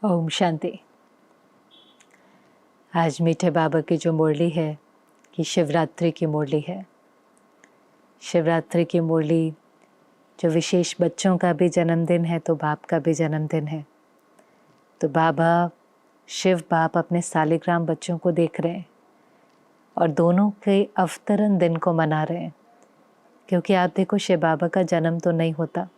ओम शांति। आज मीठे बाबा की जो मुरली है ये शिवरात्रि की मुरली है। शिवरात्रि की मुरली जो विशेष बच्चों का भी जन्मदिन है तो बाप का भी जन्मदिन है। तो बाबा शिव बाप अपने सालिग्राम बच्चों को देख रहे हैं और दोनों के अवतरण दिन को मना रहे हैं। क्योंकि आप देखो शिव बाबा का जन्म तो नहीं होता,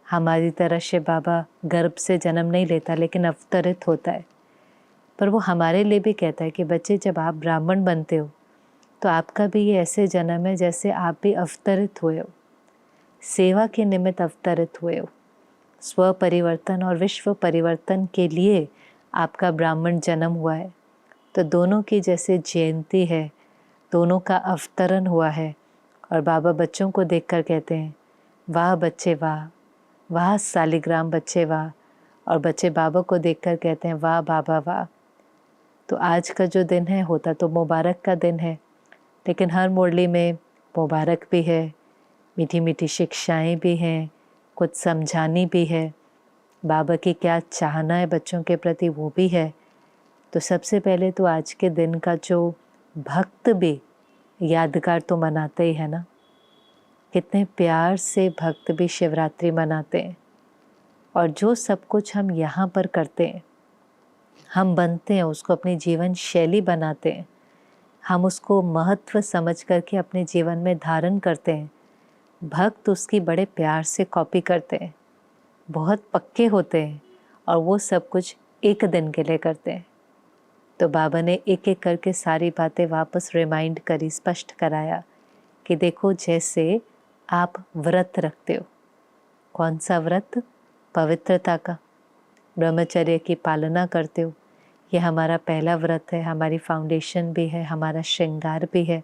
हमारी तरह शिव बाबा गर्भ से जन्म नहीं लेता लेकिन अवतरित होता है। पर वो हमारे लिए भी कहता है कि बच्चे जब आप ब्राह्मण बनते हो तो आपका भी ये ऐसे जन्म है जैसे आप भी अवतरित हुए हो, सेवा के निमित्त अवतरित हुए हो। स्व परिवर्तन और विश्व परिवर्तन के लिए आपका ब्राह्मण जन्म हुआ है। तो दोनों की जैसे जयंती है, दोनों का अवतरण हुआ है। और बाबा बच्चों को देखकर कहते हैं वाह बच्चे वाह, वाह सालिग्राम बच्चे वाह। और बच्चे बाबा को देखकर कहते हैं वाह बाबा वाह। तो आज का जो दिन है होता तो मुबारक का दिन है, लेकिन हर मुरली में मुबारक भी है, मीठी मीठी शिक्षाएं भी हैं, कुछ समझानी भी है, बाबा की क्या चाहना है बच्चों के प्रति वो भी है। तो सबसे पहले तो आज के दिन का जो भक्त भी यादगार तो मनाते ही है ना। कितने प्यार से भक्त भी शिवरात्रि मनाते हैं। और जो सब कुछ हम यहाँ पर करते हैं, हम बनते हैं, उसको अपनी जीवन शैली बनाते हैं, हम उसको महत्व समझ करके अपने जीवन में धारण करते हैं। भक्त उसकी बड़े प्यार से कॉपी करते हैं, बहुत पक्के होते हैं और वो सब कुछ एक दिन के लिए करते हैं। तो बाबा ने एक एक करके सारी बातें वापस रिमाइंड करी, स्पष्ट कराया कि देखो जैसे आप व्रत रखते हो, कौन सा व्रत? पवित्रता का, ब्रह्मचर्य की पालना करते हो। ये हमारा पहला व्रत है, हमारी फाउंडेशन भी है, हमारा श्रृंगार भी है।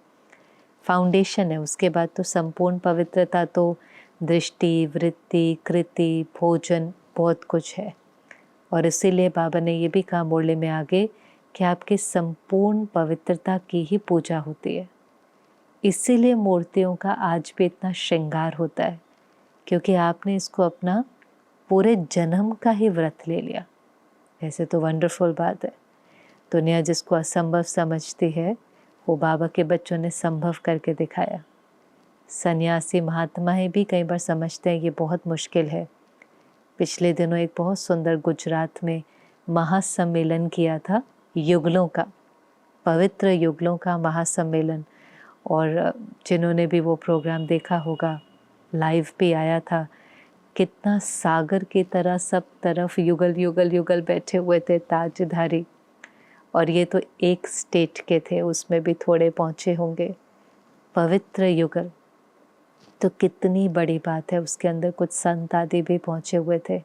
फाउंडेशन है, उसके बाद तो संपूर्ण पवित्रता तो दृष्टि, वृत्ति, कृति, भोजन, बहुत कुछ है। और इसीलिए बाबा ने ये भी कहा मुरली में आगे कि आपकी संपूर्ण पवित्रता की ही पूजा होती है। इसीलिए मूर्तियों का आज भी इतना श्रृंगार होता है, क्योंकि आपने इसको अपना पूरे जन्म का ही व्रत ले लिया। ऐसे तो वंडरफुल बात है। दुनिया जिसको असंभव समझती है वो बाबा के बच्चों ने संभव करके दिखाया। सन्यासी महात्मा ही भी कई बार समझते हैं ये बहुत मुश्किल है। पिछले दिनों एक बहुत सुंदर गुजरात में महासम्मेलन किया था, युगलों का, पवित्र युगलों का महासम्मेलन। और जिन्होंने भी वो प्रोग्राम देखा होगा, लाइव भी आया था। कितना सागर की तरह सब तरफ युगल युगल युगल बैठे हुए थे ताजधारी। और ये तो एक स्टेट के थे, उसमें भी थोड़े पहुँचे होंगे। पवित्र युगल तो कितनी बड़ी बात है, उसके अंदर कुछ संत आदि भी पहुँचे हुए थे।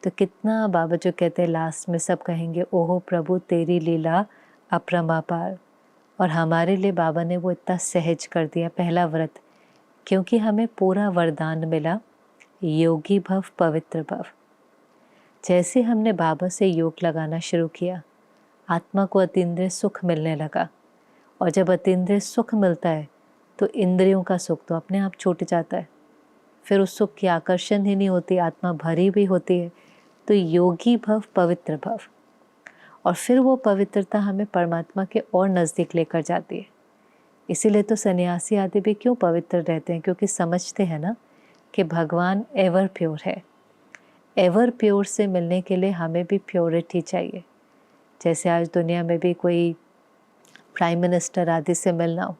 तो कितना बाबा जो कहते हैं लास्ट में सब कहेंगे ओहो प्रभु तेरी लीला अपरमापार। और हमारे लिए बाबा ने वो इतना सहज कर दिया पहला व्रत, क्योंकि हमें पूरा वरदान मिला योगी भव पवित्र भव। जैसे हमने बाबा से योग लगाना शुरू किया, आत्मा को अतीन्द्रिय सुख मिलने लगा। और जब अतीन्द्रिय सुख मिलता है तो इंद्रियों का सुख तो अपने आप छूट जाता है, फिर उस सुख की आकर्षण ही नहीं होती, आत्मा भरी भी होती है। तो योगी भव पवित्र भव, और फिर वो पवित्रता हमें परमात्मा के और नज़दीक लेकर जाती है। इसीलिए तो सन्यासी आदि भी क्यों पवित्र रहते हैं, क्योंकि समझते हैं ना कि भगवान एवर प्योर है। एवर प्योर से मिलने के लिए हमें भी प्योरिटी चाहिए। जैसे आज दुनिया में भी कोई प्राइम मिनिस्टर आदि से मिलना हो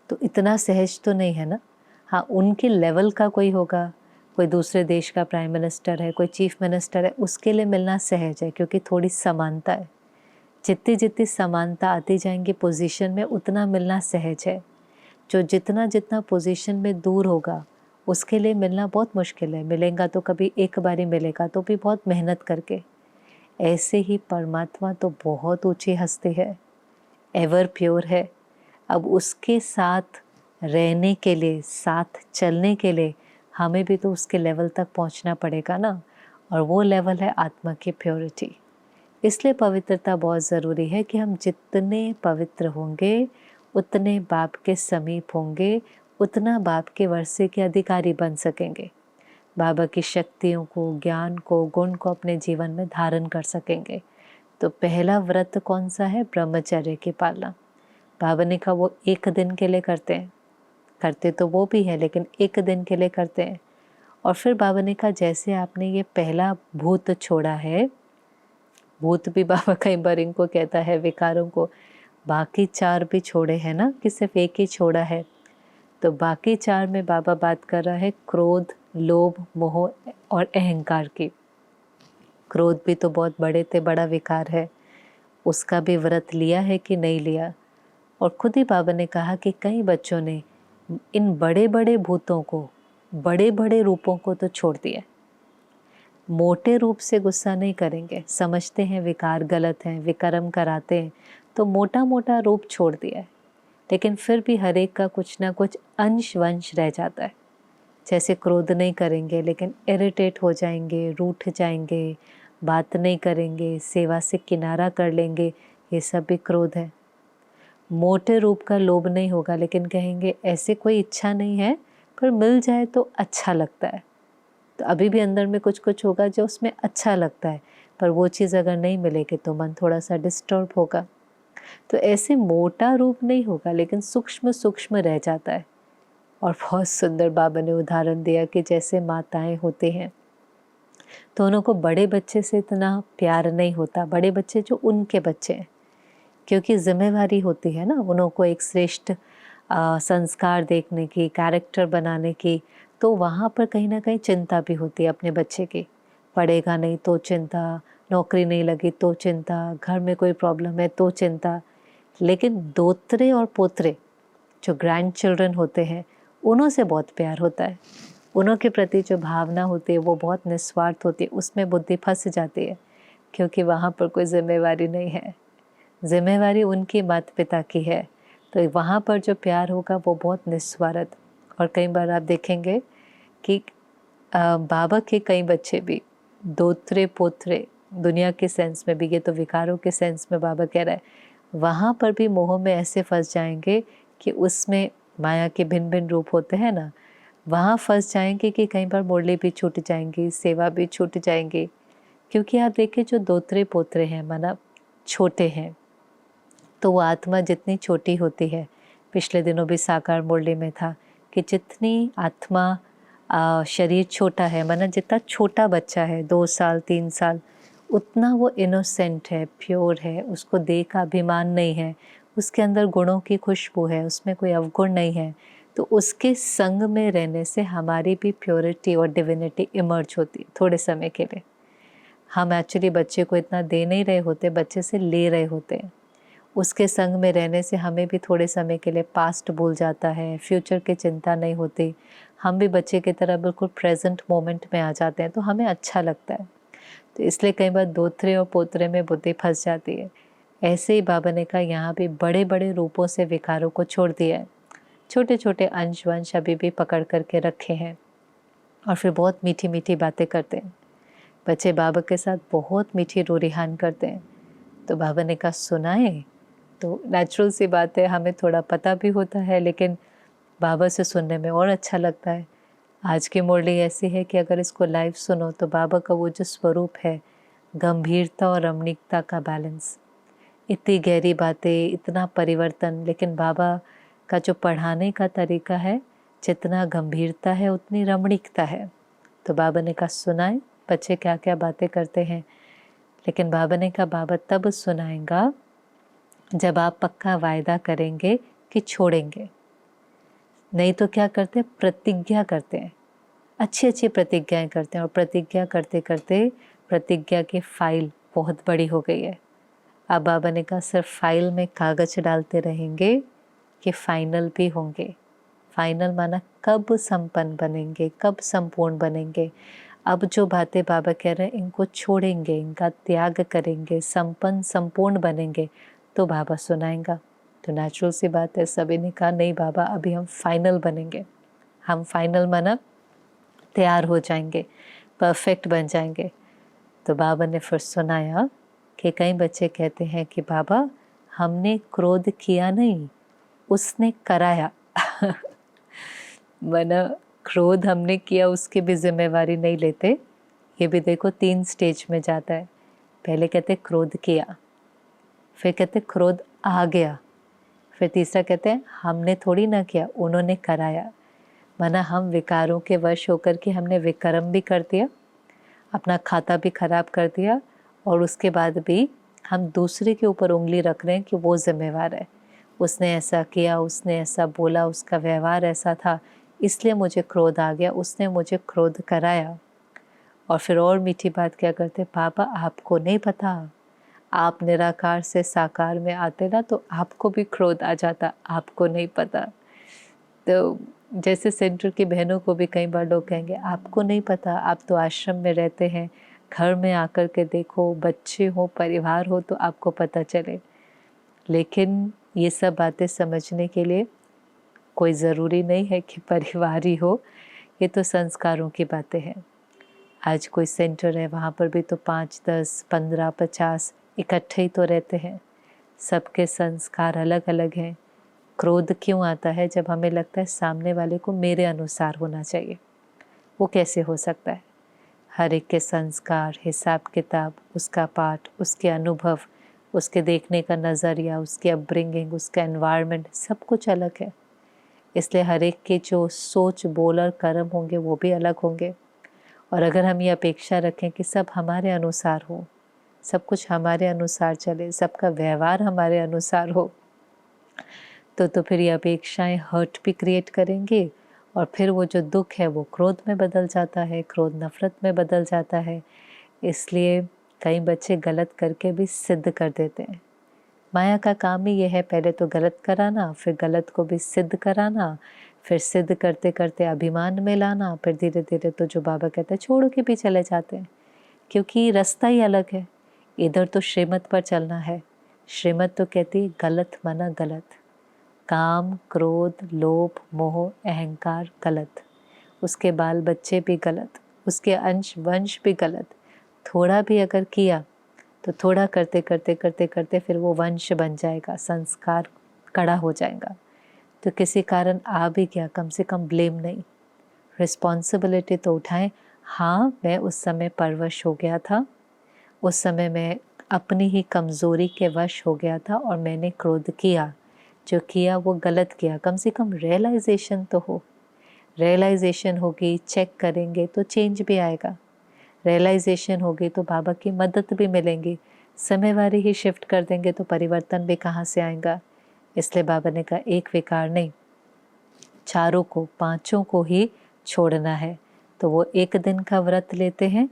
तो इतना सहज तो नहीं है ना। हाँ, उनके लेवल का कोई होगा, कोई दूसरे देश का प्राइम मिनिस्टर है, कोई चीफ मिनिस्टर है, उसके लिए मिलना सहज है, क्योंकि थोड़ी समानता है। जितनी जितनी समानता आती जाएंगी पोजीशन में, उतना मिलना सहज है। जो जितना जितना पोजीशन में दूर होगा उसके लिए मिलना बहुत मुश्किल है। मिलेगा तो कभी एक बारी मिलेगा, तो भी बहुत मेहनत करके। ऐसे ही परमात्मा तो बहुत ऊंची हस्ती है, एवर प्योर है। अब उसके साथ रहने के लिए, साथ चलने के लिए हमें भी तो उसके लेवल तक पहुंचना पड़ेगा ना। और वो लेवल है आत्मा की प्योरिटी। इसलिए पवित्रता बहुत ज़रूरी है कि हम जितने पवित्र होंगे उतने बाप के समीप होंगे, उतना बाप के वर्षे के अधिकारी बन सकेंगे। बाबा की शक्तियों को, ज्ञान को, गुण को अपने जीवन में धारण कर सकेंगे। तो पहला व्रत कौन सा है? ब्रह्मचर्य की पालना। बाबा ने कहा वो एक दिन के लिए करते हैं, करते तो वो भी है लेकिन एक दिन के लिए करते हैं। और फिर बाबा ने कहा जैसे आपने ये पहला भूत छोड़ा है, भूत भी बाबा कई बार इनको कहता है विकारों को, बाकी 4 भी छोड़े हैं ना, कि सिर्फ एक ही छोड़ा है। तो बाकी 4 में बाबा बात कर रहा है क्रोध, लोभ, मोह और अहंकार की। क्रोध भी तो बहुत बड़ा विकार है, उसका भी व्रत लिया है कि नहीं लिया। और खुद ही बाबा ने कहा कि कई बच्चों ने इन बड़े बड़े भूतों को, बड़े बड़े रूपों को तो छोड़ दिया। मोटे रूप से गुस्सा नहीं करेंगे, समझते हैं विकार गलत हैं, विकर्म कराते हैं, तो मोटा मोटा रूप छोड़ दिया है। लेकिन फिर भी हर एक का कुछ ना कुछ अंश वंश रह जाता है। जैसे क्रोध नहीं करेंगे लेकिन इरिटेट हो जाएंगे, रूठ जाएंगे, बात नहीं करेंगे, सेवा से किनारा कर लेंगे, ये सब भी क्रोध है। मोटे रूप का लोभ नहीं होगा लेकिन कहेंगे ऐसे कोई इच्छा नहीं है पर मिल जाए तो अच्छा लगता है। तो अभी भी अंदर में कुछ कुछ होगा जो उसमें अच्छा लगता है, पर वो चीज़ अगर नहीं मिलेगी तो मन थोड़ा सा डिस्टर्ब होगा। तो ऐसे मोटा रूप नहीं होगा लेकिन सूक्ष्म सूक्ष्म रह जाता है। और बहुत सुंदर बाबा ने उदाहरण दिया कि जैसे माताएं होते हैं तो उनको बड़े बच्चे से इतना प्यार नहीं होता, बड़े बच्चे जो उनके बच्चे हैं, क्योंकि जिम्मेवारी होती है ना उनको एक श्रेष्ठ संस्कार देखने की, कैरेक्टर बनाने की। तो वहाँ पर कहीं ना कहीं चिंता भी होती है अपने बच्चे की। पढ़ेगा नहीं तो चिंता, नौकरी नहीं लगी तो चिंता, घर में कोई प्रॉब्लम है तो चिंता। लेकिन दोतरे और पोतरे जो ग्रैंड चिल्ड्रन होते हैं उन्हों से बहुत प्यार होता है। उन्हों के प्रति जो भावना होती है वो बहुत निस्वार्थ होती है, उसमें बुद्धि फंस जाती है क्योंकि वहाँ पर कोई जिम्मेवारी नहीं है। जिम्मेवारी उनकी माता पिता की है, तो वहाँ पर जो प्यार होगा वो बहुत निस्वार्थ। और कई बार आप देखेंगे कि बाबा के कई बच्चे भी दोतरे पोतरे, दुनिया के सेंस में भी, ये तो विकारों के सेंस में बाबा कह रहा है, वहाँ पर भी मोह में ऐसे फंस जाएंगे कि उसमें माया के भिन्न भिन्न रूप होते हैं ना, वहाँ फंस जाएंगे कि कई बार मुरली भी छूट जाएंगी, सेवा भी छूट जाएंगी। क्योंकि आप देखिए जो दोतरे पोतरे हैं माना छोटे हैं, तो वो आत्मा जितनी छोटी होती है, पिछले दिनों भी साकार मुरली में था कि जितनी आत्मा शरीर छोटा है, माना जितना छोटा बच्चा है 2 साल 3 साल, उतना वो इनोसेंट है, प्योर है, उसको देह का अभिमान नहीं है, उसके अंदर गुणों की खुशबू है, उसमें कोई अवगुण नहीं है। तो उसके संग में रहने से हमारी भी प्योरिटी और डिविनिटी इमर्ज होती है थोड़े समय के लिए। हम एक्चुअली बच्चे को इतना दे नहीं रहे होते, बच्चे से ले रहे होते हैं। उसके संग में रहने से हमें भी थोड़े समय के लिए पास्ट भूल जाता है, फ्यूचर की चिंता नहीं होती, हम भी बच्चे की तरह बिल्कुल प्रेजेंट मोमेंट में आ जाते हैं, तो हमें अच्छा लगता है। तो इसलिए कई बार दोतरे और पोतरे में बुद्धि फंस जाती है। ऐसे ही बाबा ने कहा यहाँ भी बड़े बड़े रूपों से विकारों को छोड़ दिया है, छोटे छोटे अंश वंश अभी भी पकड़ करके रखे हैं और फिर बहुत मीठी मीठी बातें करते हैं। बच्चे बाबा के साथ बहुत मीठी रूरिहान करते हैं। तो बाबा ने कहा सुनाए, तो नेचुरल सी बात है, हमें थोड़ा पता भी होता है लेकिन बाबा से सुनने में और अच्छा लगता है। आज की मुरली ऐसी है कि अगर इसको लाइव सुनो तो बाबा का वो जो स्वरूप है, गंभीरता और रमणीकता का बैलेंस, इतनी गहरी बातें, इतना परिवर्तन, लेकिन बाबा का जो पढ़ाने का तरीका है, जितना गंभीरता है उतनी रमणीकता है। तो बाबा ने कहा सुनाए, बच्चे क्या क्या बातें करते हैं। लेकिन बाबा ने कहा बाबा तब सुनाएगा जब आप पक्का वायदा करेंगे कि छोड़ेंगे। नहीं तो क्या करते हैं, प्रतिज्ञा करते हैं, अच्छी अच्छी प्रतिज्ञाएं करते हैं, और प्रतिज्ञा करते करते प्रतिज्ञा की फाइल बहुत बड़ी हो गई है। अब बाबा ने कहा सिर्फ फाइल में कागज डालते रहेंगे कि फाइनल भी होंगे। फाइनल माना कब संपन्न बनेंगे, कब संपूर्ण बनेंगे। अब जो बातें बाबा कह रहे हैं इनको छोड़ेंगे, इनका त्याग करेंगे, संपन्न संपूर्ण बनेंगे तो बाबा सुनाएंगा। तो नेचुरल सी बात है, सभी ने कहा नहीं बाबा अभी हम फाइनल बनेंगे, हम फाइनल माना तैयार हो जाएंगे, परफेक्ट बन जाएंगे। तो बाबा ने फिर सुनाया कि कई बच्चे कहते हैं कि बाबा हमने क्रोध किया नहीं, उसने कराया। माना क्रोध हमने किया उसकी भी जिम्मेवारी नहीं लेते। ये भी देखो 3 स्टेज में जाता है। पहले कहते क्रोध किया, फिर कहते क्रोध आ गया, फिर तीसरा कहते हैं हमने थोड़ी ना किया, उन्होंने कराया। माना हम विकारों के वश होकर के हमने विक्रम भी कर दिया, अपना खाता भी खराब कर दिया, और उसके बाद भी हम दूसरे के ऊपर उंगली रख रहे हैं कि वो जिम्मेवार है, उसने ऐसा किया, उसने ऐसा बोला, उसका व्यवहार ऐसा था, इसलिए मुझे क्रोध आ गया, उसने मुझे क्रोध कराया। और फिर और मीठी बात क्या करते, पापा आपको नहीं पता, आप निराकार से साकार में आते ना तो आपको भी क्रोध आ जाता, आपको नहीं पता। तो जैसे सेंटर की बहनों को भी कई बार लोग कहेंगे आपको नहीं पता, आप तो आश्रम में रहते हैं, घर में आकर के देखो, बच्चे हो, परिवार हो, तो आपको पता चले। लेकिन ये सब बातें समझने के लिए कोई ज़रूरी नहीं है कि परिवार ही हो, ये तो संस्कारों की बातें हैं। आज कोई सेंटर है, वहाँ पर भी तो 5, 10, 15, 50 इकट्ठे ही तो रहते हैं। सबके संस्कार अलग अलग हैं। क्रोध क्यों आता है? जब हमें लगता है सामने वाले को मेरे अनुसार होना चाहिए। वो कैसे हो सकता है? हर एक के संस्कार, हिसाब किताब, उसका पाठ, उसके अनुभव, उसके देखने का नज़रिया, उसकी अपब्रिंगिंग, उसका एनवायरनमेंट, सब कुछ अलग है। इसलिए हर एक के जो सोच, बोल और कर्म होंगे वो भी अलग होंगे। और अगर हम ये अपेक्षा रखें कि सब हमारे अनुसार हो, सब कुछ हमारे अनुसार चले, सबका व्यवहार हमारे अनुसार हो, तो फिर ये अपेक्षाएं हर्ट भी क्रिएट करेंगे, और फिर वो जो दुख है वो क्रोध में बदल जाता है, क्रोध नफरत में बदल जाता है। इसलिए कई बच्चे गलत करके भी सिद्ध कर देते हैं। माया का काम ही ये है, पहले तो गलत कराना, फिर गलत को भी सिद्ध कराना, फिर सिद्ध करते करते अभिमान में लाना, फिर धीरे धीरे तो जो बाबा कहते हैं छोड़ के भी चले जाते हैं, क्योंकि रास्ता ही अलग है। इधर तो श्रीमत पर चलना है। श्रीमत तो कहती है गलत मना गलत, काम, क्रोध, लोभ, मोह, अहंकार गलत, उसके बाल बच्चे भी गलत, उसके अंश वंश भी गलत। थोड़ा भी अगर किया तो थोड़ा करते करते करते करते फिर वो वंश बन जाएगा, संस्कार कड़ा हो जाएगा। तो किसी कारण आ भी गया, कम से कम ब्लेम नहीं, रिस्पॉन्सिबिलिटी तो उठाएं। हाँ, मैं उस समय परवश हो गया था, उस समय मैं अपनी ही कमज़ोरी के वश हो गया था और मैंने क्रोध किया, जो किया वो गलत किया। कम से कम रियलाइजेशन तो हो। रियलाइजेशन होगी, चेक करेंगे तो चेंज भी आएगा। रियलाइजेशन होगी तो बाबा की मदद भी मिलेंगी। समयवारी ही शिफ्ट कर देंगे तो परिवर्तन भी कहाँ से आएगा। इसलिए बाबा ने कहा एक विकार नहीं, चारों को, पांचों को ही छोड़ना है। तो वो एक दिन का व्रत लेते हैं,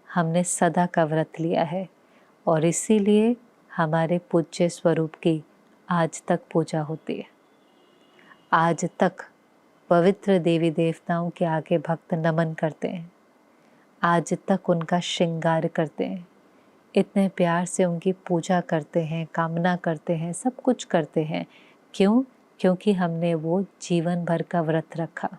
हमने सदा का व्रत लिया है, और इसीलिए हमारे पूज्य स्वरूप की आज तक पूजा होती है। आज तक पवित्र देवी देवताओं के आगे भक्त नमन करते हैं, आज तक उनका श्रृंगार करते हैं, इतने प्यार से उनकी पूजा करते हैं, कामना करते हैं, सब कुछ करते हैं। क्यों? क्योंकि हमने वो जीवन भर का व्रत रखा।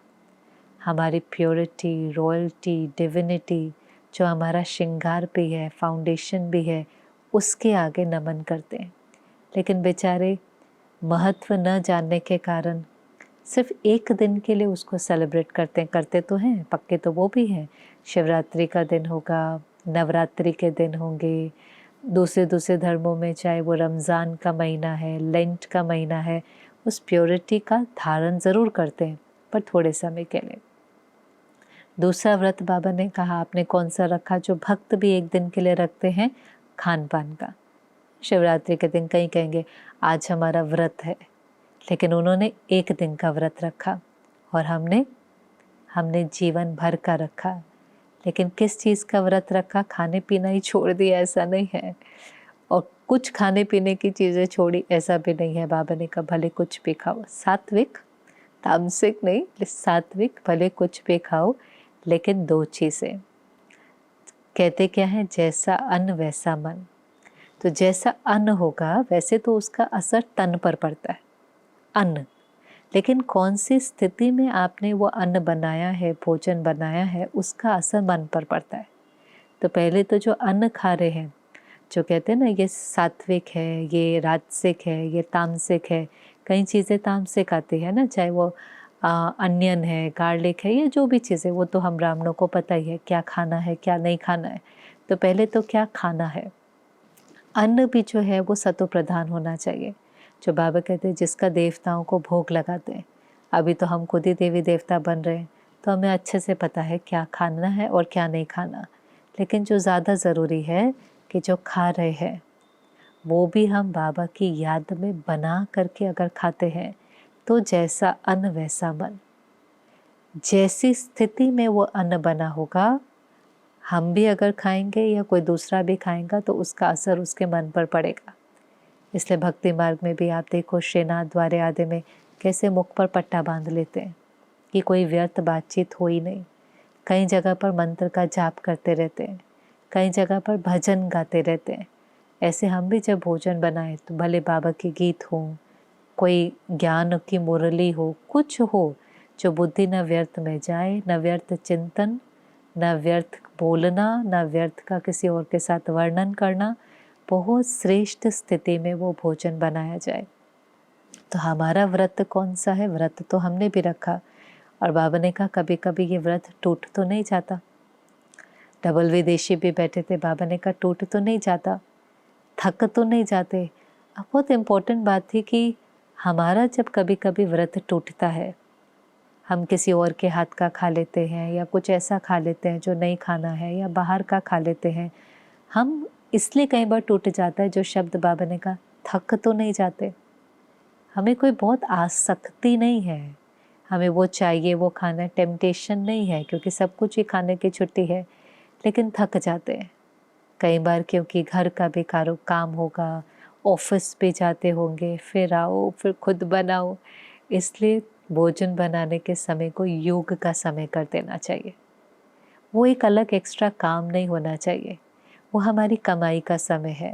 हमारी प्योरिटी, रॉयल्टी, डिविनिटी, जो हमारा श्रृंगार भी है, फाउंडेशन भी है, उसके आगे नमन करते हैं। लेकिन बेचारे महत्व न जानने के कारण सिर्फ एक दिन के लिए उसको सेलिब्रेट करते हैं। करते तो हैं, पक्के तो वो भी हैं। शिवरात्रि का दिन होगा, नवरात्रि के दिन होंगे, दूसरे दूसरे धर्मों में चाहे वो रमज़ान का महीना है, लेंट का महीना है, उस प्योरिटी का धारण ज़रूर करते हैं, पर थोड़े समय के लिए। दूसरा व्रत बाबा ने कहा आपने कौन सा रखा, जो भक्त भी एक दिन के लिए रखते हैं, खान पान का। शिवरात्रि के दिन कहीं कहेंगे आज हमारा व्रत है, लेकिन उन्होंने एक दिन का व्रत रखा, और हमने जीवन भर का रखा। लेकिन किस चीज़ का व्रत रखा? खाने पीना ही छोड़ दिया ऐसा नहीं है, और कुछ खाने पीने की चीज़ें छोड़ी ऐसा भी नहीं है। बाबा ने कहा भले कुछ भी खाओ, सात्विक, तामसिक नहीं, सात्विक, भले कुछ भी खाओ, लेकिन 2 चीज़ें। कहते क्या है, जैसा अन्न वैसा मन। तो जैसा अन्न होगा वैसे तो उसका असर तन पर पड़ता है, अन्न, लेकिन कौन सी स्थिति में आपने वो अन्न बनाया है, भोजन बनाया है, उसका असर मन पर पड़ता है। तो पहले तो जो अन्न खा रहे हैं, जो कहते हैं ना ये सात्विक है, ये राजसिक है, ये तामसिक है, कई चीज़ें तामसिक आती है ना, चाहे वो अनियन है, गार्लिक है, ये जो भी चीज़ें, वो तो हम ब्राह्मणों को पता ही है क्या खाना है क्या नहीं खाना है। तो पहले तो क्या खाना है, अन्न भी जो है वो सत्व प्रधान होना चाहिए। जो बाबा कहते हैं जिसका देवताओं को भोग लगाते हैं, अभी तो हम खुद ही देवी देवता बन रहे हैं, तो हमें अच्छे से पता है क्या खाना है और क्या नहीं खाना। लेकिन जो ज़्यादा ज़रूरी है कि जो खा रहे हैं वो भी हम बाबा की याद में बना करके अगर खाते हैं, तो जैसा अन्न वैसा मन, जैसी स्थिति में वो अन्न बना होगा, हम भी अगर खाएंगे या कोई दूसरा भी खाएगा तो उसका असर उसके मन पर पड़ेगा। इसलिए भक्ति मार्ग में भी आप देखो श्रीनाथ द्वारे आदि में कैसे मुख पर पट्टा बांध लेते हैं कि कोई व्यर्थ बातचीत हो ही नहीं। कई जगह पर मंत्र का जाप करते रहते हैं, कई जगह पर भजन गाते रहते हैं। ऐसे हम भी जब भोजन बनाए तो भले बाबा के गीत हो, कोई ज्ञान की मुरली हो, कुछ हो जो बुद्धि न व्यर्थ में जाए, न व्यर्थ चिंतन, न व्यर्थ बोलना, न व्यर्थ का किसी और के साथ वर्णन करना, बहुत श्रेष्ठ स्थिति में वो भोजन बनाया जाए। तो हमारा व्रत कौन सा है? व्रत तो हमने भी रखा, और बाबा ने कहा कभी कभी ये व्रत टूट तो नहीं जाता। डबल विदेशी भी बैठे थे, बाबा ने कहा टूट तो नहीं जाता, थक तो नहीं जाते। अब बहुत इम्पोर्टेंट बात थी कि हमारा जब कभी कभी व्रत टूटता है, हम किसी और के हाथ का खा लेते हैं या कुछ ऐसा खा लेते हैं जो नहीं खाना है, या बाहर का खा लेते हैं, हम इसलिए कई बार टूट जाता है। जो शब्द बाबा ने कहा, थक तो नहीं जाते। हमें कोई बहुत आसक्ति नहीं है, हमें वो चाहिए वो खाना, टेम्पटेशन नहीं है, क्योंकि सब कुछ ही खाने की छुट्टी है। लेकिन थक जाते हैं कई बार, क्योंकि घर का भी काम होगा, ऑफिस भी जाते होंगे, फिर आओ फिर खुद बनाओ। इसलिए भोजन बनाने के समय को योग का समय कर देना चाहिए। वो एक अलग एक्स्ट्रा काम नहीं होना चाहिए, वो हमारी कमाई का समय है।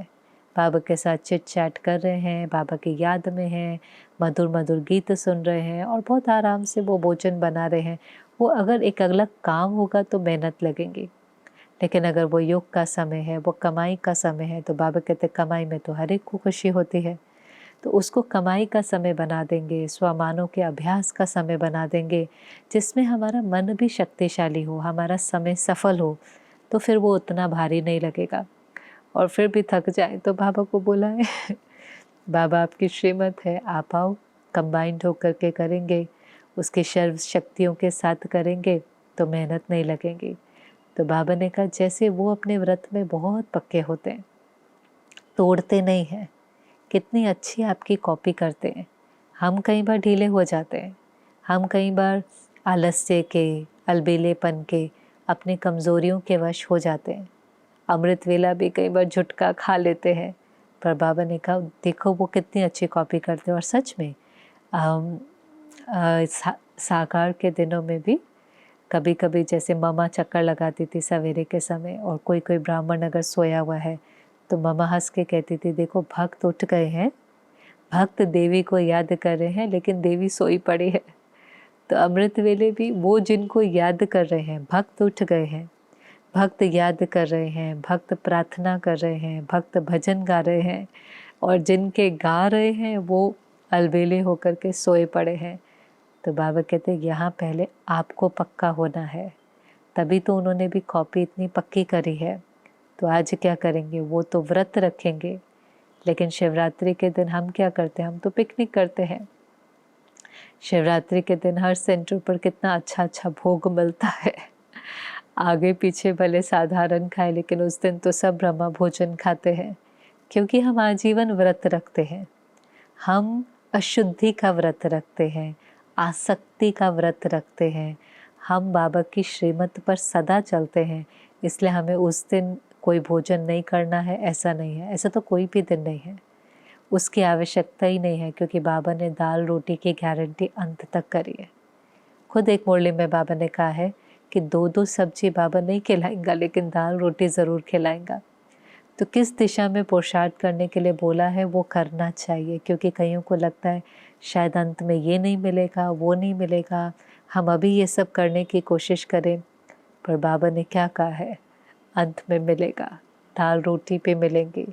बाबा के साथ चिट चैट कर रहे हैं, बाबा की याद में हैं, मधुर मधुर गीत सुन रहे हैं और बहुत आराम से वो भोजन बना रहे हैं। वो अगर एक अलग काम होगा तो मेहनत लगेंगी, लेकिन अगर वो योग का समय है, वो कमाई का समय है, तो बाबा कहते कमाई में तो हर एक को खुशी होती है, तो उसको कमाई का समय बना देंगे, स्वमानों के अभ्यास का समय बना देंगे, जिसमें हमारा मन भी शक्तिशाली हो, हमारा समय सफल हो, तो फिर वो उतना भारी नहीं लगेगा। और फिर भी थक जाए तो बाबा को बुलाएं बाबा आपकी श्रीमत है, आप आओ, कंबाइंड होकर के करेंगे, उसके सर्व शक्तियों के साथ करेंगे तो मेहनत नहीं लगेगी। तो बाबा ने कहा जैसे वो अपने व्रत में बहुत पक्के होते हैं, तोड़ते नहीं हैं, कितनी अच्छी आपकी कॉपी करते हैं। हम कई बार ढीले हो जाते हैं, हम कई बार आलस्य के, अलबेलेपन के, अपनी कमज़ोरियों के वश हो जाते हैं। अमृत वेला भी कई बार झुटका खा लेते हैं, पर बाबा ने कहा देखो वो कितनी अच्छी कॉपी करते हैं। और सच में साकार के दिनों में भी कभी कभी जैसे ममा चक्कर लगाती थी सवेरे के समय, और कोई कोई ब्राह्मण अगर सोया हुआ है तो ममा हंस के कहती थी देखो भक्त उठ गए हैं, भक्त देवी को याद कर रहे हैं, लेकिन देवी सोई पड़ी है। तो अमृत वेले भी वो जिनको याद कर रहे हैं, भक्त उठ गए हैं, भक्त याद कर रहे हैं, भक्त प्रार्थना कर रहे हैं, भक्त भजन गा रहे हैं, और जिनके गा रहे हैं वो अलबेले होकर के सोए पड़े हैं। तो बाबा कहते हैं यहाँ पहले आपको पक्का होना है, तभी तो उन्होंने भी कॉपी इतनी पक्की करी है। तो आज क्या करेंगे, वो तो व्रत रखेंगे, लेकिन शिवरात्रि के दिन हम क्या करते हैं, हम तो पिकनिक करते हैं। शिवरात्रि के दिन हर सेंटर पर कितना अच्छा अच्छा भोग मिलता है, आगे पीछे भले साधारण खाए, लेकिन उस दिन तो सब ब्रह्मा भोजन खाते हैं, क्योंकि हम आजीवन व्रत रखते हैं। हम अशुद्धि का व्रत रखते हैं, आसक्ति का व्रत रखते हैं, हम बाबा की श्रीमत पर सदा चलते हैं। इसलिए हमें उस दिन कोई भोजन नहीं करना है, ऐसा नहीं है। ऐसा तो कोई भी दिन नहीं है, उसकी आवश्यकता ही नहीं है, क्योंकि बाबा ने दाल रोटी की गारंटी अंत तक करी है। खुद एक मुरली में बाबा ने कहा है कि दो दो सब्जी बाबा नहीं खिलाएंगा, लेकिन दाल रोटी ज़रूर खिलाएंगा। तो किस दिशा में पुरुषार्थ करने के लिए बोला है वो करना चाहिए, क्योंकि कईयों को लगता है शायद अंत में ये नहीं मिलेगा, वो नहीं मिलेगा, हम अभी ये सब करने की कोशिश करें। पर बाबा ने क्या कहा है, अंत में मिलेगा, दाल रोटी पे मिलेंगे,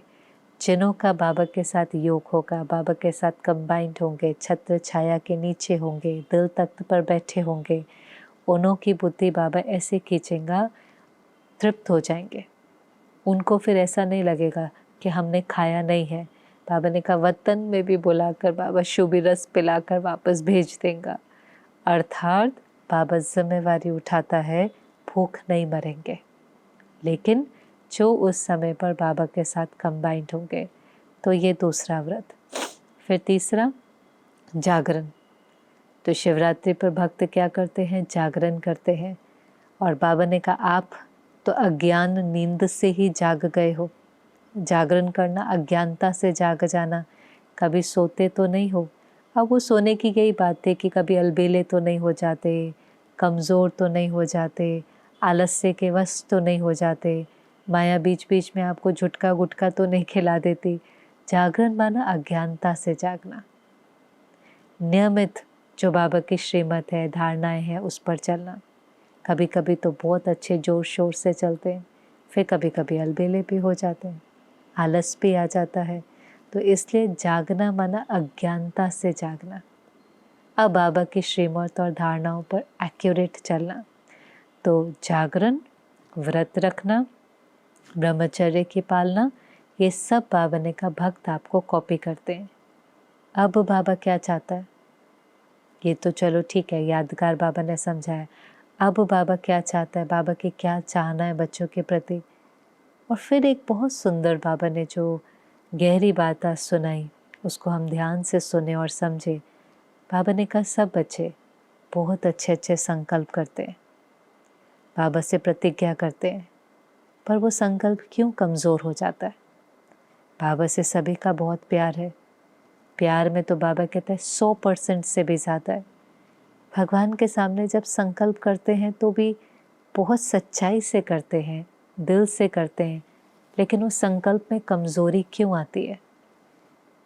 जिनों का बाबा के साथ योग होगा, बाबा के साथ कंबाइंड होंगे, छत्र छाया के नीचे होंगे, दिल तख्त पर बैठे होंगे, उन्हों की बुद्धि बाबा ऐसे खींचेगा, तृप्त हो जाएंगे। उनको फिर ऐसा नहीं लगेगा कि हमने खाया नहीं है। बाबा ने कहा वतन में भी बुलाकर बाबा शुभ रस पिलाकर वापस भेज देंगे। अर्थात बाबा जिम्मेवारी उठाता है, भूख नहीं मरेंगे, लेकिन जो उस समय पर बाबा के साथ कंबाइंड होंगे। तो ये दूसरा व्रत। फिर तीसरा जागरण। तो शिवरात्रि पर भक्त क्या करते हैं? जागरण करते हैं। और बाबा ने कहा आप तो अज्ञान नींद से ही जाग गए हो। जागरण करना अज्ञानता से जाग जाना, कभी सोते तो नहीं हो। अब वो सोने की यही बात है कि कभी अलबेले तो नहीं हो जाते, कमज़ोर तो नहीं हो जाते, आलस्य के वश तो नहीं हो जाते, माया बीच बीच में आपको झुटका गुटका तो नहीं खिला देती। जागरण माना अज्ञानता से जागना, नियमित जो बाबा की श्रीमत है, धारणाएं हैं, उस पर चलना। कभी कभी तो बहुत अच्छे जोर शोर से चलते हैं, फिर कभी कभी अलबेले भी हो जाते हैं, आलस भी आ जाता है। तो इसलिए जागना माना अज्ञानता से जागना। अब बाबा की श्रीमत और धारणाओं पर एक्यूरेट चलना। तो जागरण, व्रत रखना, ब्रह्मचर्य की पालना, ये सब बाबा ने का भक्त आपको कॉपी करते हैं। अब बाबा क्या चाहता है? ये तो चलो ठीक है, यादगार बाबा ने समझाया। अब बाबा क्या चाहता है, बाबा की क्या चाहना है बच्चों के प्रति। और फिर एक बहुत सुंदर बाबा ने जो गहरी बात आज सुनाई, उसको हम ध्यान से सुने और समझे। बाबा ने कहा सब बच्चे बहुत अच्छे अच्छे संकल्प करते हैं, बाबा से प्रतिज्ञा करते हैं, पर वो संकल्प क्यों कमज़ोर हो जाता है? बाबा से सभी का बहुत प्यार है। प्यार में तो बाबा कहते हैं 100% से भी ज़्यादा है। भगवान के सामने जब संकल्प करते हैं तो भी बहुत सच्चाई से करते हैं, दिल से करते हैं, लेकिन उस संकल्प में कमज़ोरी क्यों आती है?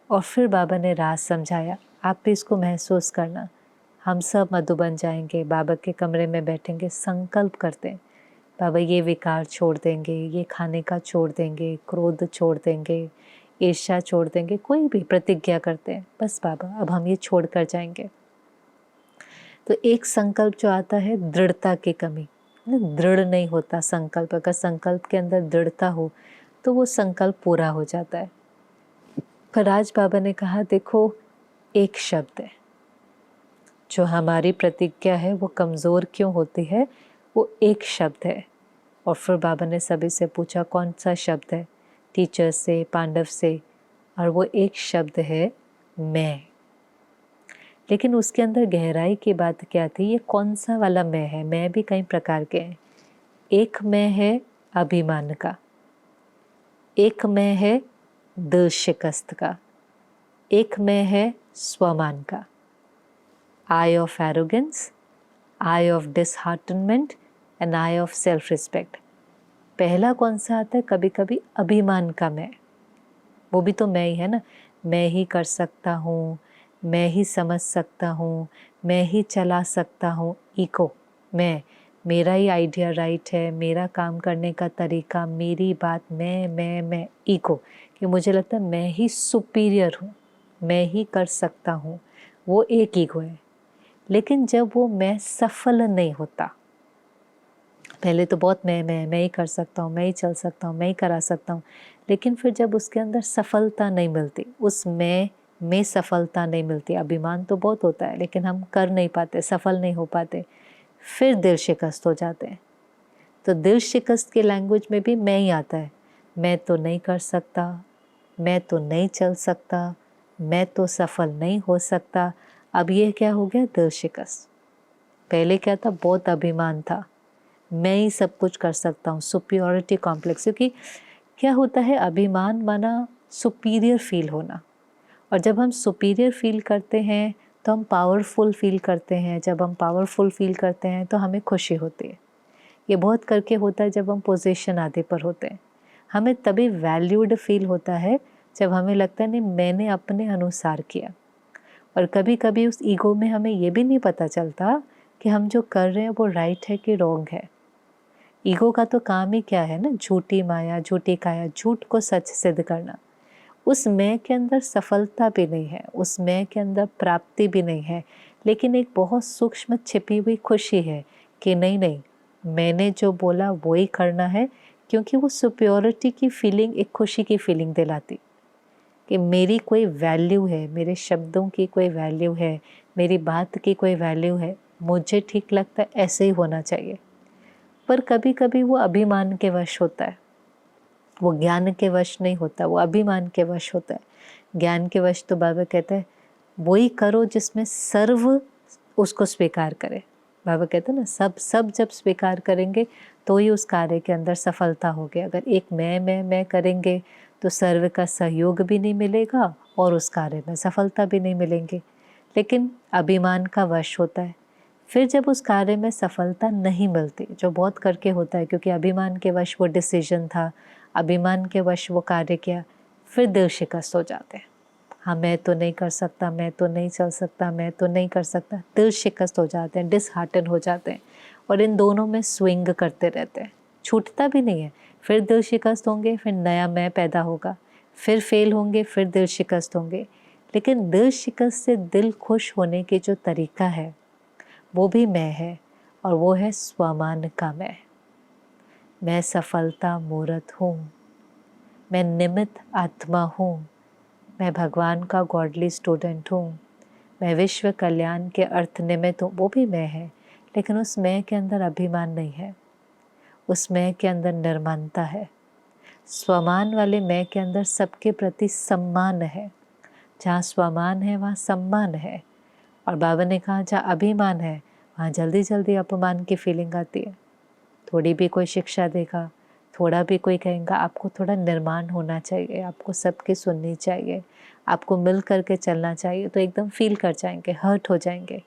और फिर बाबा ने राज समझाया, आप भी इसको महसूस करना। हम सब मधुबन जाएंगे, बाबा के कमरे में बैठेंगे, संकल्प करते हैं बाबा ये विकार छोड़ देंगे, ये खाने का छोड़ देंगे, क्रोध छोड़ देंगे, ईर्ष्या छोड़ देंगे, कोई भी प्रतिज्ञा करते हैं, बस बाबा अब हम ये छोड़ कर जाएंगे। तो एक संकल्प जो आता है दृढ़ता की कमी, दृढ़ नहीं होता संकल्प। अगर संकल्प के अंदर दृढ़ता हो तो वो संकल्प पूरा हो जाता है। पर आज बाबा ने कहा देखो, एक शब्द है जो हमारी प्रतिज्ञा है वो कमज़ोर क्यों होती है, वो एक शब्द है। और फिर बाबा ने सभी से पूछा कौन सा शब्द है, टीचर से, पांडव से, और वो एक शब्द है मैं। लेकिन उसके अंदर गहराई की बात क्या थी, ये कौन सा वाला मैं है? मैं भी कई प्रकार के हैं। एक मैं है अभिमान का, एक मैं है दिल शिकस्त का, एक मैं है स्वमान का, I of arrogance, I of disheartenment and I of self respect. पहला कौन सा आता है? कभी कभी अभिमान का मैं, वो भी तो मैं ही है ना। मैं ही कर सकता हूँ, मैं ही समझ सकता हूँ, मैं ही चला सकता हूँ। ईगो, मैं, मेरा ही आइडिया राइट है, मेरा काम करने का तरीका, मेरी बात, मैं। ईगो, कि मुझे लगता है मैं ही सुपीरियर हूँ, मैं ही कर सकता हूँ, वो एक ईगो है। लेकिन जब वो मैं सफल नहीं होता, पहले तो बहुत मैं ही कर सकता हूँ, मैं ही चल सकता हूँ, मैं ही करा सकता हूँ, लेकिन फिर जब उसके अंदर सफलता नहीं मिलती, उस मैं में सफलता नहीं मिलती, अभिमान तो बहुत होता है लेकिन हम कर नहीं पाते, सफल नहीं हो पाते, फिर दिल शिकस्त हो जाते हैं। तो दिल शिकस्त के लैंग्वेज में भी मैं ही आता है। मैं तो नहीं कर सकता, मैं तो नहीं चल सकता, मैं तो सफल नहीं हो सकता। अब ये क्या हो गया? दिल शिकस्त। पहले क्या था? बहुत अभिमान था, मैं ही सब कुछ कर सकता हूँ, सुपीरियरिटी कॉम्प्लेक्स। क्योंकि क्या होता है, अभिमान माना सुपीरियर फील होना, और जब हम सुपीरियर फील करते हैं तो हम पावरफुल फील करते हैं। जब हम पावरफुल फील करते हैं तो हमें खुशी होती है। ये बहुत करके होता है जब हम पोजीशन आदि पर होते हैं, हमें तभी वैल्यूड फील होता है जब हमें लगता है नहीं मैंने अपने अनुसार किया। और कभी कभी उस ईगो में हमें ये भी नहीं पता चलता कि हम जो कर रहे हैं वो राइट है कि रॉन्ग है। ईगो का तो काम ही क्या है ना, झूठी माया, झूठी काया, झूठ को सच सिद्ध करना। उस मैं के अंदर सफलता भी नहीं है, उस मैं के अंदर प्राप्ति भी नहीं है, लेकिन एक बहुत सूक्ष्म छिपी हुई खुशी है कि नहीं नहीं, मैंने जो बोला वो ही करना है, क्योंकि वो सुप्योरिटी की फीलिंग एक खुशी की फीलिंग दिलाती कि मेरी कोई वैल्यू है, मेरे शब्दों की कोई वैल्यू है, मेरी बात की कोई वैल्यू है, मुझे ठीक लगता है ऐसे ही होना चाहिए। पर कभी कभी वो अभिमान के वश होता है, वो ज्ञान के वश नहीं होता, वो अभिमान के वश होता है। ज्ञान के वश तो बाबा कहते हैं वही करो जिसमें सर्व उसको स्वीकार करे। बाबा कहते हैं ना, सब सब जब स्वीकार करेंगे तो ही उस कार्य के अंदर सफलता होगी। अगर एक मैं करेंगे तो सर्व का सहयोग भी नहीं मिलेगा और उस कार्य में सफलता भी नहीं मिलेंगी। लेकिन अभिमान का वश होता है, फिर जब उस कार्य में सफलता नहीं मिलती, जो बहुत करके होता है, क्योंकि अभिमान के वश वो डिसीजन था, अभिमान के वश वो कार्य किया, फिर दिल शिकस्त हो जाते हैं। हाँ, मैं तो नहीं कर सकता, मैं तो नहीं चल सकता, मैं तो नहीं कर सकता, दिल शिकस्त हो जाते हैं, डिसहार्टन हो जाते हैं और इन दोनों में स्विंग करते रहते हैं, छूटता भी नहीं है। फिर दिल शिकस्त होंगे, फिर नया मैं पैदा होगा, फिर फेल होंगे, फिर दिल शिकस्त होंगे। लेकिन दिल शिकस्त से दिल खुश होने के जो तरीका है वो भी मैं है, और वो है स्वमान का मैं सफलता मूर्त हूँ, मैं निमित्त आत्मा हूँ, मैं भगवान का गॉडली स्टूडेंट हूँ, मैं विश्व कल्याण के अर्थ निमित्त हूँ, वो भी मैं है। लेकिन उस मैं के अंदर अभिमान नहीं है, उस मैं के अंदर निर्मानता है। स्वमान वाले मैं के अंदर सबके प्रति सम्मान है। जहाँ स्वमान है वहाँ सम्मान है। और बाबा ने कहा जहाँ अभिमान है वहाँ जल्दी जल्दी अपमान की फीलिंग आती है। थोड़ी भी कोई शिक्षा देगा, थोड़ा भी कोई कहेगा, आपको थोड़ा निर्माण होना चाहिए, आपको सबकी सुननी चाहिए, आपको मिल करके चलना चाहिए, तो एकदम फील कर जाएंगे, हर्ट हो जाएंगे।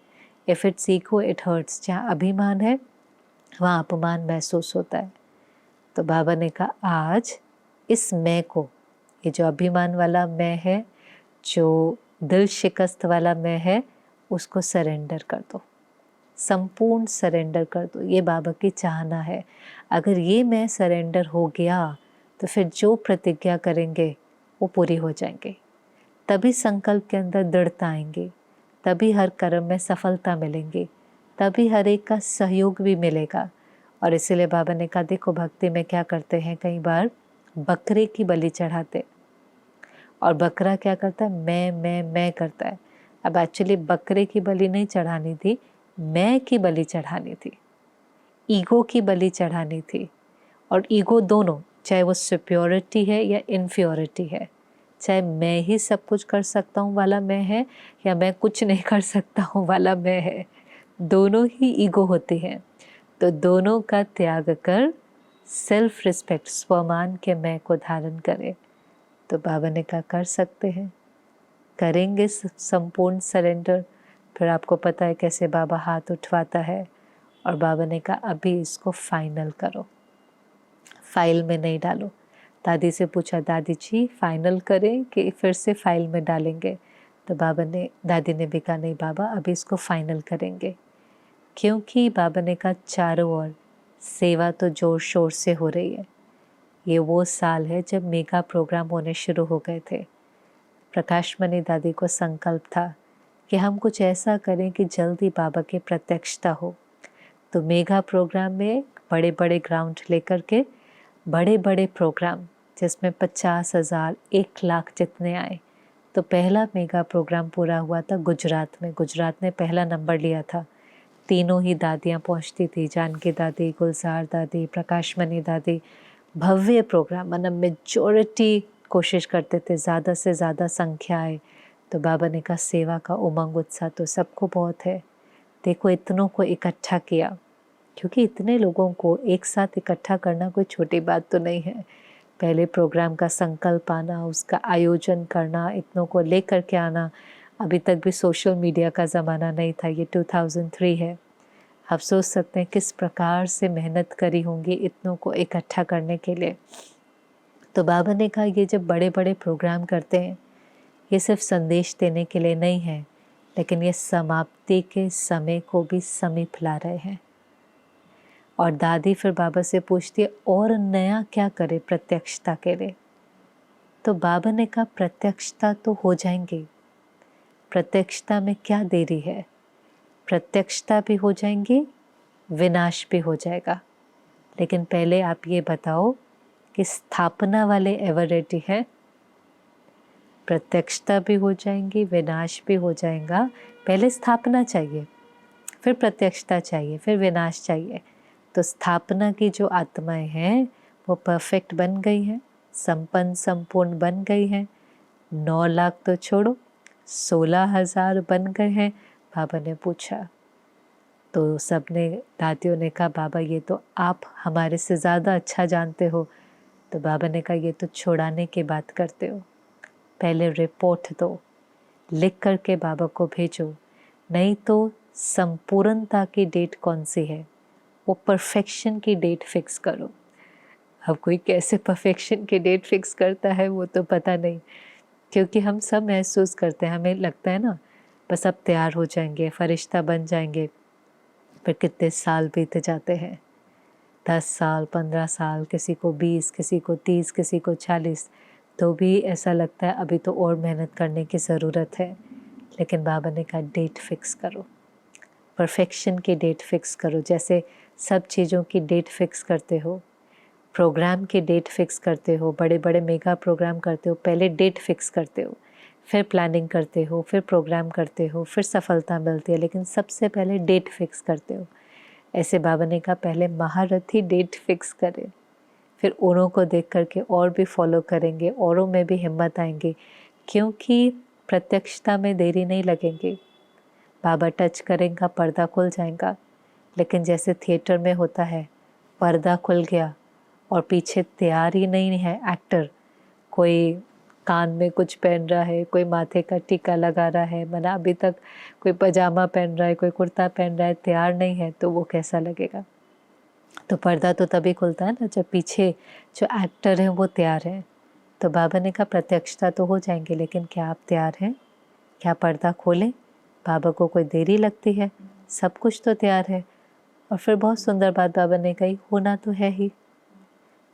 If it's ego it hurts. जहाँ अभिमान है वहाँ अपमान महसूस होता है। तो बाबा ने कहा आज इस मैं को, ये जो अभिमान वाला मैं है, जो दिल शिकस्त वाला मैं है, उसको सरेंडर कर दो, संपूर्ण सरेंडर कर दो। ये बाबा की चाहना है। अगर ये मैं सरेंडर हो गया तो फिर जो प्रतिज्ञा करेंगे वो पूरी हो जाएंगे। तभी संकल्प के अंदर दृढ़ता आएंगी, तभी हर कर्म में सफलता मिलेंगी, तभी हर एक का सहयोग भी मिलेगा। और इसीलिए बाबा ने कहा देखो भक्ति में क्या करते हैं, कई बार बकरे की बलि चढ़ाते और बकरा क्या करता है, मैं करता है। अब एक्चुअली बकरे की बलि नहीं चढ़ानी थी, मैं की बलि चढ़ानी थी, ईगो की बलि चढ़ानी थी। और ईगो दोनों, चाहे वो सुप्योरिटी है या इन्फ्योरिटी है, चाहे मैं ही सब कुछ कर सकता हूँ वाला मैं है या मैं कुछ नहीं कर सकता हूँ वाला मैं है, दोनों ही ईगो होती हैं। तो दोनों का त्याग कर सेल्फ रिस्पेक्ट, स्वमान के मैं को धारण करें। तो बाबा ने कहा कर सकते हैं, करेंगे संपूर्ण सरेंडर। फिर आपको पता है कैसे बाबा हाथ उठवाता है और बाबा ने कहा अभी इसको फाइनल करो, फाइल में नहीं डालो। दादी से पूछा दादी जी फाइनल करें कि फिर से फाइल में डालेंगे? तो दादी ने भी कहा नहीं बाबा अभी इसको फाइनल करेंगे, क्योंकि बाबा ने कहा चारों ओर सेवा तो जोर शोर से हो रही है। ये वो साल है जब मेगा प्रोग्राम होने शुरू हो गए थे। प्रकाश मणि दादी को संकल्प था कि हम कुछ ऐसा करें कि जल्दी बाबा की प्रत्यक्षता हो। तो मेगा प्रोग्राम में बड़े बड़े ग्राउंड लेकर के बड़े बड़े प्रोग्राम जिसमें 50,000 1,00,000 जितने आए। तो पहला मेगा प्रोग्राम पूरा हुआ था गुजरात में। गुजरात ने पहला नंबर लिया था। तीनों ही दादियाँ पहुँचती थी, जानकी दादी, गुलजार दादी, प्रकाश मणि दादी। भव्य प्रोग्राम, मतलब मेजॉरिटी कोशिश करते थे ज़्यादा से ज़्यादा संख्या आए। तो बाबा ने कहा सेवा का उमंग उत्साह तो सबको बहुत है, देखो इतनों को इकट्ठा किया, क्योंकि इतने लोगों को एक साथ इकट्ठा करना कोई छोटी बात तो नहीं है। पहले प्रोग्राम का संकल्प आना, उसका आयोजन करना, इतनों को लेकर के आना। अभी तक भी सोशल मीडिया का ज़माना नहीं था, ये 2003 है। आप सोच सकते हैं किस प्रकार से मेहनत करी होंगी इतनों को इकट्ठा करने के लिए। तो बाबा ने कहा ये जब बड़े बड़े प्रोग्राम करते हैं ये सिर्फ संदेश देने के लिए नहीं है, लेकिन ये समाप्ति के समय को भी समीप ला रहे हैं। और दादी फिर बाबा से पूछती है और नया क्या करे प्रत्यक्षता के लिए? तो बाबा ने कहा प्रत्यक्षता तो हो जाएंगे, प्रत्यक्षता में क्या देरी है, प्रत्यक्षता भी हो जाएंगी, विनाश भी हो जाएगा। लेकिन पहले आप ये बताओ कि स्थापना वाले एवर रेडी है? प्रत्यक्षता भी हो जाएंगी, विनाश भी हो जाएगा। पहले स्थापना चाहिए, फिर प्रत्यक्षता चाहिए, फिर विनाश चाहिए। तो स्थापना की जो आत्माएं हैं वो परफेक्ट बन गई हैं, संपन्न संपूर्ण बन गई हैं। 9 लाख तो छोड़ो, 16,000 बन गए हैं। बाबा ने पूछा तो सबने, दादियों ने कहा बाबा ये तो आप हमारे से ज़्यादा अच्छा जानते हो। तो बाबा ने कहा ये तो छुड़ाने की बात करते हो, पहले रिपोर्ट दो, लिख करके बाबा को भेजो, नहीं तो संपूर्णता की डेट कौन सी है वो परफेक्शन की डेट फिक्स करो। अब कोई कैसे परफेक्शन की डेट फिक्स करता है वो तो पता नहीं, क्योंकि हम सब महसूस करते हैं, हमें लगता है ना बस अब तैयार हो जाएंगे, फरिश्ता बन जाएंगे। फिर कितने साल बीत जाते हैं, 10 साल, 15 साल, किसी को 20, किसी को 30, किसी को 40, तो भी ऐसा लगता है अभी तो और मेहनत करने की ज़रूरत है। लेकिन बाबा ने कहा डेट फिक्स करो, परफेक्शन की डेट फिक्स करो। जैसे सब चीज़ों की डेट फिक्स करते हो, प्रोग्राम की डेट फिक्स करते हो, बड़े बड़े मेगा प्रोग्राम करते हो, पहले डेट फिक्स करते हो, फिर प्लानिंग करते हो, फिर प्रोग्राम करते हो, फिर सफलता मिलती है, लेकिन सबसे पहले डेट फिक्स करते हो। ऐसे बाबा ने कहा पहले महारथी डेट फिक्स करें, फिर औरों को देख करके और भी फॉलो करेंगे, औरों में भी हिम्मत आएंगी, क्योंकि प्रत्यक्षता में देरी नहीं लगेंगी। बाबा टच करेंगे, पर्दा खुल जाएगा। लेकिन जैसे थिएटर में होता है, पर्दा खुल गया और पीछे तैयार ही नहीं है एक्टर, कोई कान में कुछ पहन रहा है, कोई माथे का टीका लगा रहा है, मना अभी तक कोई पजामा पहन रहा है, कोई कुर्ता पहन रहा है, तैयार नहीं है, तो वो कैसा लगेगा। तो पर्दा तो तभी खुलता है ना जब पीछे जो एक्टर हैं वो तैयार हैं। तो बाबा ने कहा प्रत्यक्षता तो हो जाएंगे, लेकिन क्या आप तैयार हैं? क्या पर्दा खोलें? बाबा को कोई देरी लगती है, सब कुछ तो तैयार है। और फिर बहुत सुंदर बात बाबा ने कही, होना तो है ही।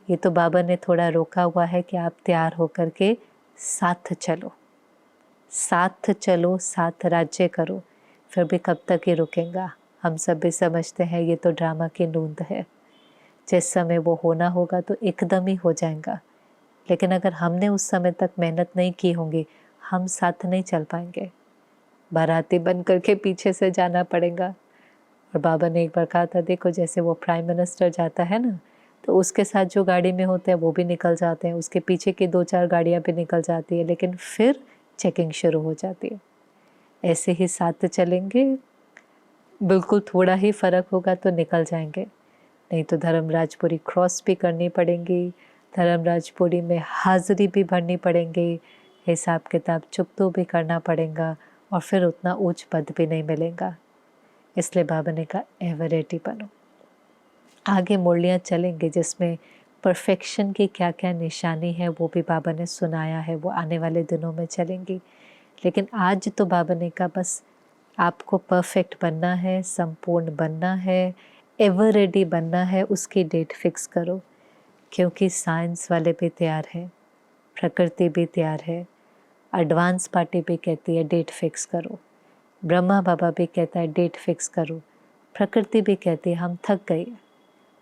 ये तो बाबा ने थोड़ा रोका हुआ है कि आप तैयार होकर के साथ चलो, साथ चलो, साथ राज्य करो। फिर भी कब तक ही रुकेगा? हम सब भी समझते हैं ये तो ड्रामा की नूंद है, जिस समय वो होना होगा तो एकदम ही हो जाएगा। लेकिन अगर हमने उस समय तक मेहनत नहीं की होंगी, हम साथ नहीं चल पाएंगे, बाराती बन करके पीछे से जाना पड़ेगा। और बाबा ने एक बार कहा था, देखो जैसे वो प्राइम मिनिस्टर जाता है ना, तो उसके साथ जो गाड़ी में होते हैं वो भी निकल जाते हैं, उसके पीछे की 2-4 गाड़ियाँ भी निकल जाती है, लेकिन फिर चेकिंग शुरू हो जाती है। ऐसे ही साथ चलेंगे, बिल्कुल थोड़ा ही फ़र्क होगा तो निकल जाएंगे। नहीं तो धर्मराजपुरी क्रॉस भी करनी पड़ेंगी, धर्मराजपुरी में हाज़िरी भी भरनी पड़ेंगी, हिसाब किताब चुकतो भी करना पड़ेगा, और फिर उतना ऊंच पद भी नहीं मिलेगा। इसलिए बाबा ने कहा एवरेटी बनो। आगे मुरलियाँ चलेंगे जिसमें परफेक्शन की क्या क्या निशानी है वो भी बाबा ने सुनाया है, वो आने वाले दिनों में चलेंगी। लेकिन आज तो बाबा ने कहा बस आपको परफेक्ट बनना है, संपूर्ण बनना है, एवर रेडी बनना है, उसकी डेट फिक्स करो। क्योंकि साइंस वाले भी तैयार हैं, प्रकृति भी तैयार है, एडवांस पार्टी भी कहती है डेट फिक्स करो, ब्रह्मा बाबा भी कहता है डेट फिक्स करो, प्रकृति भी कहती है हम थक गए।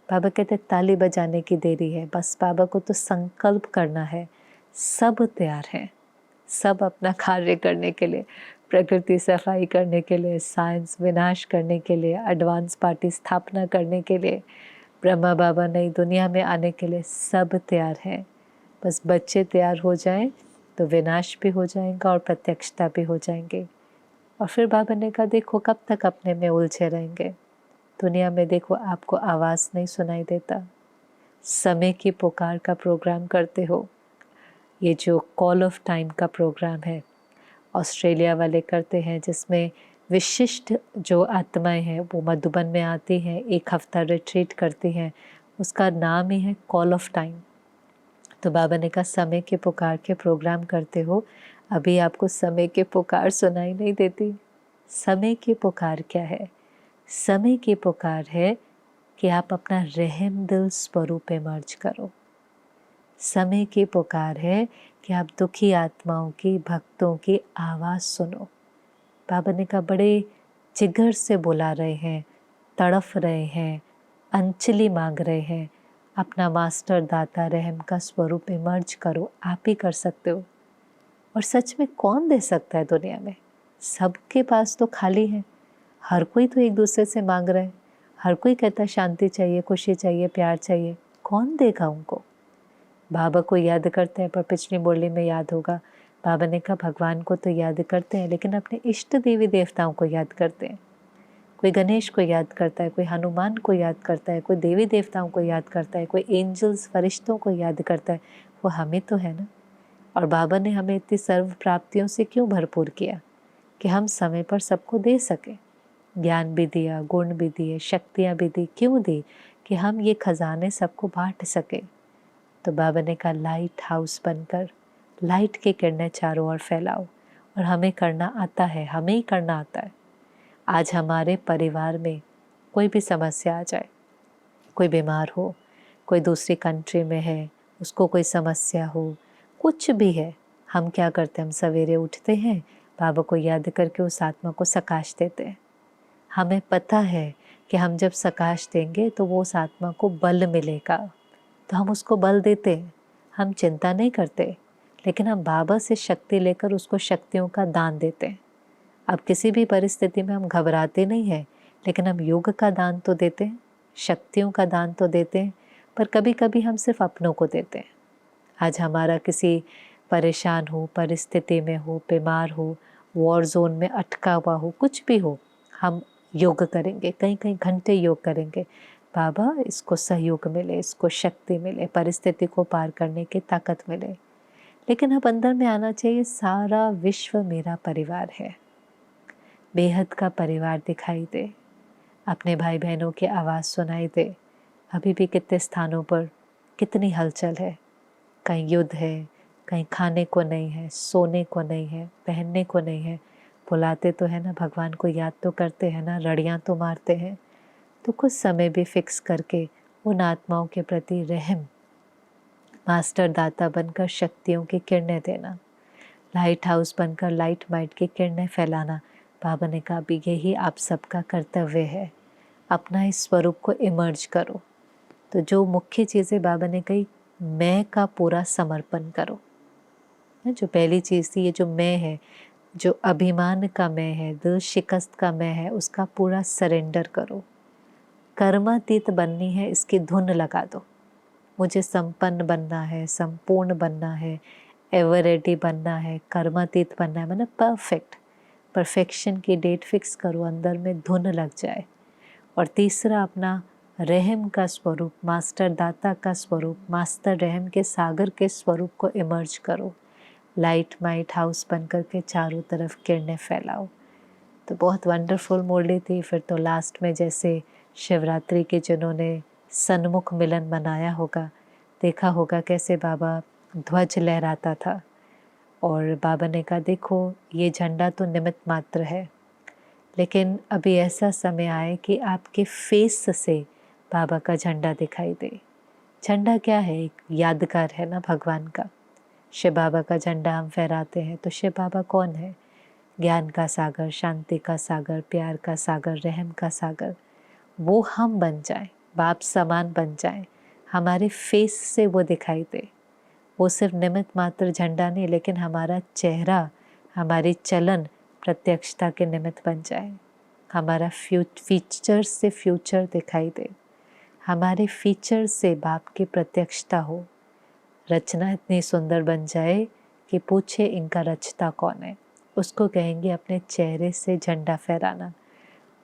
बाबा कहते ताली बजाने की देरी है, बस बाबा को तो संकल्प करना है। सब तैयार है, सब अपना कार्य करने के लिए, प्रकृति सफाई करने के लिए, साइंस विनाश करने के लिए, एडवांस पार्टी स्थापना करने के लिए, ब्रह्मा बाबा नई दुनिया में आने के लिए, सब तैयार हैं। बस बच्चे तैयार हो जाएं तो विनाश भी हो जाएगा और प्रत्यक्षता भी हो जाएंगे। और फिर बाबा ने कहा देखो कब तक अपने में उलझे रहेंगे, दुनिया में देखो आपको आवाज़ नहीं सुनाई देता, समय की पुकार का प्रोग्राम करते हो। ये जो कॉल ऑफ टाइम का प्रोग्राम है ऑस्ट्रेलिया वाले करते हैं, जिसमें विशिष्ट जो आत्माएं हैं वो मधुबन में आती हैं, 1 हफ्ता रिट्रीट करती हैं, उसका नाम ही है कॉल ऑफ टाइम। तो बाबा ने कहा समय के पुकार के प्रोग्राम करते हो, अभी आपको समय के पुकार सुनाई नहीं देती। समय की पुकार क्या है? समय की पुकार है कि आप अपना रहम दिल स्वरूप इमर्ज करो। समय की पुकार है कि आप दुखी आत्माओं की, भक्तों की आवाज़ सुनो। बाबा ने कहा बड़े जिगर से बुला रहे हैं, तड़फ रहे हैं, अंजलि मांग रहे हैं, अपना मास्टर दाता रहम का स्वरूप इमर्ज करो, आप ही कर सकते हो। और सच में कौन दे सकता है दुनिया में? सबके पास तो खाली है। हर कोई तो एक दूसरे से मांग रहा है, हर कोई कहता है शांति चाहिए, खुशी चाहिए, प्यार चाहिए। कौन देगा उनको? बाबा को याद करते हैं, पर पिछली मुरली में याद होगा बाबा ने कहा भगवान को तो याद करते हैं लेकिन अपने इष्ट देवी देवताओं को याद करते हैं। कोई गणेश को याद करता है, कोई हनुमान को याद करता है, कोई देवी देवताओं को याद करता है, कोई एंजल्स फरिश्तों को याद करता है। वो हमें तो है ना। और बाबा ने हमें इतनी सर्व प्राप्तियों से क्यों भरपूर किया कि हम समय पर सबको दे सके। ज्ञान भी दिया, गुण भी दिए, शक्तियाँ भी दी। क्यों दी? कि हम ये खजाने सबको बांट सके। तो बाबा ने कहा लाइट हाउस बनकर लाइट की किरणें चारों ओर फैलाओ। और हमें करना आता है, हमें ही करना आता है। आज हमारे परिवार में कोई भी समस्या आ जाए, कोई बीमार हो, कोई दूसरी कंट्री में है, उसको कोई समस्या हो, कुछ भी है, हम क्या करते हैं? हम सवेरे उठते हैं, बाबा को याद करके उस आत्मा को सकाश देते हैं। हमें पता है कि हम जब सकाश देंगे तो वो उस आत्मा को बल मिलेगा, तो हम उसको बल देते हैं। हम चिंता नहीं करते, लेकिन हम बाबा से शक्ति लेकर उसको शक्तियों का दान देते हैं। अब किसी भी परिस्थिति में हम घबराते नहीं हैं, लेकिन हम योग का दान तो देते हैं, शक्तियों का दान तो देते हैं, पर कभी कभी हम सिर्फ अपनों को देते हैं। आज हमारा किसी परेशान हो, परिस्थिति में हो, बीमार हो, वॉर जोन में अटका हुआ हो, कुछ भी हो, हम योग करेंगे, कहीं कहीं घंटे योग करेंगे। बाबा इसको सहयोग मिले, इसको शक्ति मिले, परिस्थिति को पार करने की ताकत मिले। लेकिन अब अंदर में आना चाहिए सारा विश्व मेरा परिवार है, बेहद का परिवार दिखाई दे, अपने भाई बहनों की आवाज़ सुनाई दे। अभी भी कितने स्थानों पर कितनी हलचल है, कहीं युद्ध है, कहीं खाने को नहीं है, सोने को नहीं है, पहनने को नहीं है। बुलाते तो है ना, भगवान को याद तो करते हैं ना, रड़ियाँ तो मारते हैं। तो कुछ समय भी फिक्स करके उन आत्माओं के प्रति रहम, मास्टर दाता बनकर शक्तियों की किरणें देना, लाइट हाउस बनकर लाइट माइट की किरणें फैलाना। बाबा ने कहा भी यही आप सबका कर्तव्य है, अपना इस स्वरूप को इमर्ज करो। तो जो मुख्य चीज़ें बाबा ने कही, मैं का पूरा समर्पण करो। जो पहली चीज़ थी, ये जो मैं है, जो अभिमान का मैं है, दिल शिकस्त का मैं है, उसका पूरा सरेंडर करो। कर्मातीत बननी है, इसकी धुन लगा दो। मुझे संपन्न बनना है, संपूर्ण बनना है, एवर रेडी बनना है, कर्मातीत बनना है, मतलब परफेक्ट। परफेक्शन की डेट फिक्स करो, अंदर में धुन लग जाए। और तीसरा, अपना रहम का स्वरूप, मास्टर दाता का स्वरूप, मास्टर रहम के सागर के स्वरूप को इमर्ज करो। लाइट माइट हाउस बन कर के चारों तरफ किरणें फैलाओ। तो बहुत वंडरफुल मुरली थी। फिर तो लास्ट में जैसे शिवरात्रि के जिन्होंने सन्मुख मिलन मनाया होगा, देखा होगा कैसे बाबा ध्वज लहराता था। और बाबा ने कहा देखो ये झंडा तो निमित्त मात्र है, लेकिन अभी ऐसा समय आए कि आपके फेस से बाबा का झंडा दिखाई दे। झंडा क्या है? एक यादगार है ना भगवान का। शिव बाबा का झंडा हम फहराते हैं, तो शिव बाबा कौन है? ज्ञान का सागर, शांति का सागर, प्यार का सागर, रहम का सागर। वो हम बन जाएं, बाप समान बन जाएं, हमारे फेस से वो दिखाई दे। वो सिर्फ निमित्त मात्र झंडा नहीं, लेकिन हमारा चेहरा, हमारी चलन प्रत्यक्षता के निमित्त बन जाए। हमारा फीचर से फ्यूचर दिखाई दे, हमारे फीचर से बाप की प्रत्यक्षता हो। रचना इतनी सुंदर बन जाए कि पूछे इनका रचता कौन है, उसको कहेंगे अपने चेहरे से झंडा फहराना।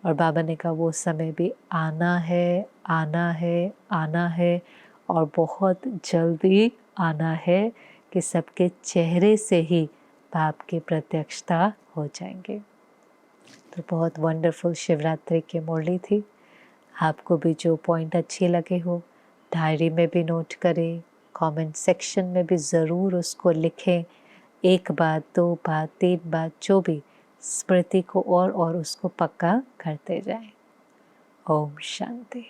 और बाबा ने कहा वो समय भी आना है, आना है, आना है, और बहुत जल्दी आना है कि सबके चेहरे से ही बाप की प्रत्यक्षता हो जाएंगे। तो बहुत वंडरफुल शिवरात्रि की मुरली थी। आपको भी जो पॉइंट अच्छे लगे हो डायरी में भी नोट करें, कमेंट सेक्शन में भी ज़रूर उसको लिखें। एक बात, दो बात, 3 बात, जो भी स्मृति को और उसको पक्का करते जाएं। ओम शांति।